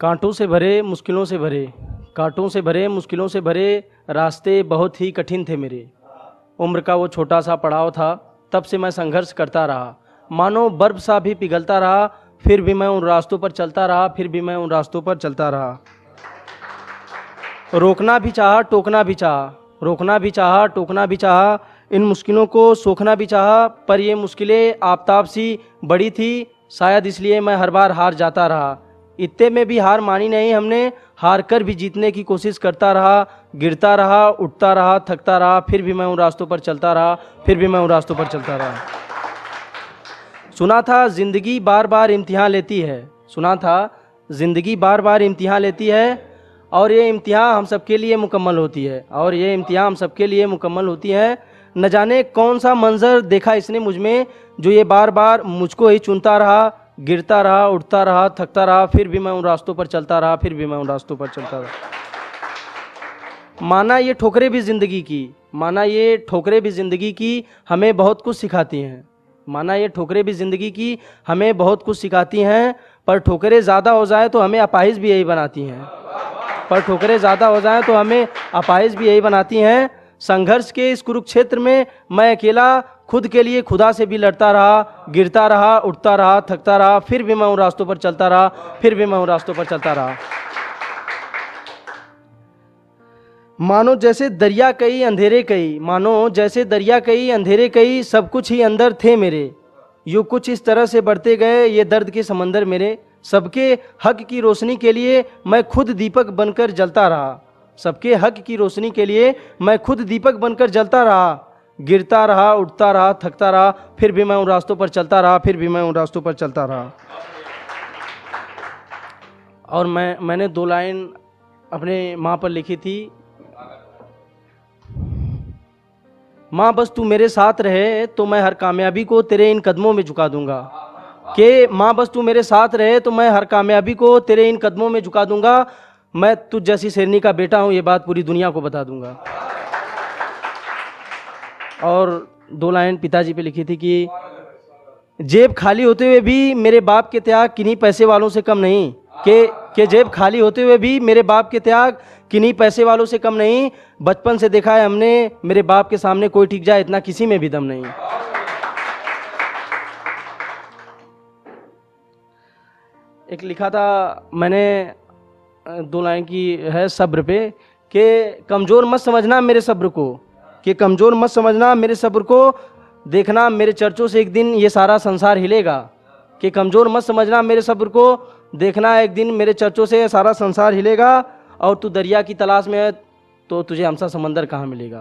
कांटों से भरे मुश्किलों से भरे, कांटों से भरे मुश्किलों से भरे रास्ते बहुत ही कठिन थे मेरे। उम्र का वो छोटा सा पड़ाव था, तब से मैं संघर्ष करता रहा। मानो बर्फ सा भी पिघलता रहा, फिर भी मैं उन रास्तों पर चलता रहा, फिर भी मैं उन रास्तों पर चलता रहा। रोकना भी चाहा, टोकना भी चाहा, रोकना भी चाहा, टोकना भी चाहा, इन मुश्किलों को सोखना भी चाहा, पर ये मुश्किलें आफताब सी बड़ी थी, शायद इसलिए मैं हर बार हार जाता रहा। इतने में भी हार मानी नहीं हमने, हार कर भी जीतने की कोशिश करता रहा, गिरता रहा, उठता रहा, थकता रहा, फिर भी मैं उन रास्तों पर चलता रहा, फिर भी मैं उन रास्तों पर चलता रहा। सुना था ज़िंदगी बार बार इम्तिहान लेती है, सुना था ज़िंदगी बार बार इम्तिहान लेती है, और ये इम्तिहान हम सबके लिए मुकम्मल होती है, और ये इम्तिहान हम सबके लिए मुकम्मल होती है। न जाने कौन सा मंजर देखा इसने मुझ में, जो ये बार बार मुझको ही चुनता रहा, गिरता रहा, उठता रहा, थकता रहा, फिर भी मैं उन रास्तों पर चलता रहा, फिर भी मैं उन रास्तों पर चलता रहा। माना ये ठोकरें भी ज़िंदगी की, माना ये ठोकरें भी ज़िंदगी की हमें बहुत कुछ सिखाती हैं, माना ये ठोकरें भी ज़िंदगी की हमें बहुत कुछ सिखाती हैं, पर ठोकरें ज़्यादा हो जाए तो हमें अपाहिज भी यही बनाती हैं, पर ठोकरें ज़्यादा हो जाएं तो हमें अपाहिज भी यही बनाती हैं। संघर्ष के इस कुरुक्षेत्र में मैं अकेला खुद के लिए खुदा से भी लड़ता रहा, गिरता रहा, उठता रहा, थकता रहा, फिर भी मैं उन रास्तों पर चलता रहा, फिर भी मैं उन रास्तों पर चलता रहा। मानो जैसे दरिया कई अंधेरे कई, मानो जैसे दरिया कई अंधेरे कई, सब कुछ ही अंदर थे मेरे। यूँ कुछ इस तरह से बढ़ते गए ये दर्द के समंदर मेरे। सबके हक की रोशनी के लिए मैं खुद दीपक बनकर जलता रहा, सबके हक की रोशनी के लिए मैं खुद दीपक बनकर जलता रहा, गिरता रहा, उठता रहा, थकता रहा, फिर भी मैं उन रास्तों पर चलता रहा, फिर भी मैं उन रास्तों पर चलता रहा। और मैंने 2 लाइन अपने माँ पर लिखी थी। माँ बस तू मेरे साथ रहे तो मैं हर कामयाबी को तेरे इन कदमों में झुका दूंगा, कि माँ बस तू मेरे साथ रहे तो मैं हर कामयाबी को तेरे इन कदमों में झुका दूंगा, मैं तुझ जैसी शेरनी का बेटा हूँ ये बात पूरी दुनिया को बता दूंगा। और 2 लाइन पिताजी पे लिखी थी कि जेब खाली होते हुए भी मेरे बाप के त्याग किन्हीं पैसे वालों से कम नहीं, कि जेब खाली होते हुए भी मेरे बाप के त्याग किन्हीं पैसे वालों से कम नहीं। बचपन से देखा है हमने, मेरे बाप के सामने कोई टिक जाए इतना किसी में भी दम नहीं। एक लिखा था मैंने 2 लाइन की है सब्र पे, कि कमज़ोर मत समझना मेरे सब्र को, कि कमज़ोर मत समझना मेरे सब्र को, देखना मेरे चर्चों से एक दिन ये सारा संसार हिलेगा, कि कमज़ोर मत समझना मेरे सब्र को, देखना एक दिन मेरे चर्चों से सारा संसार हिलेगा, और तू दरिया की तलाश में है तो तुझे हमसा समंदर कहाँ मिलेगा।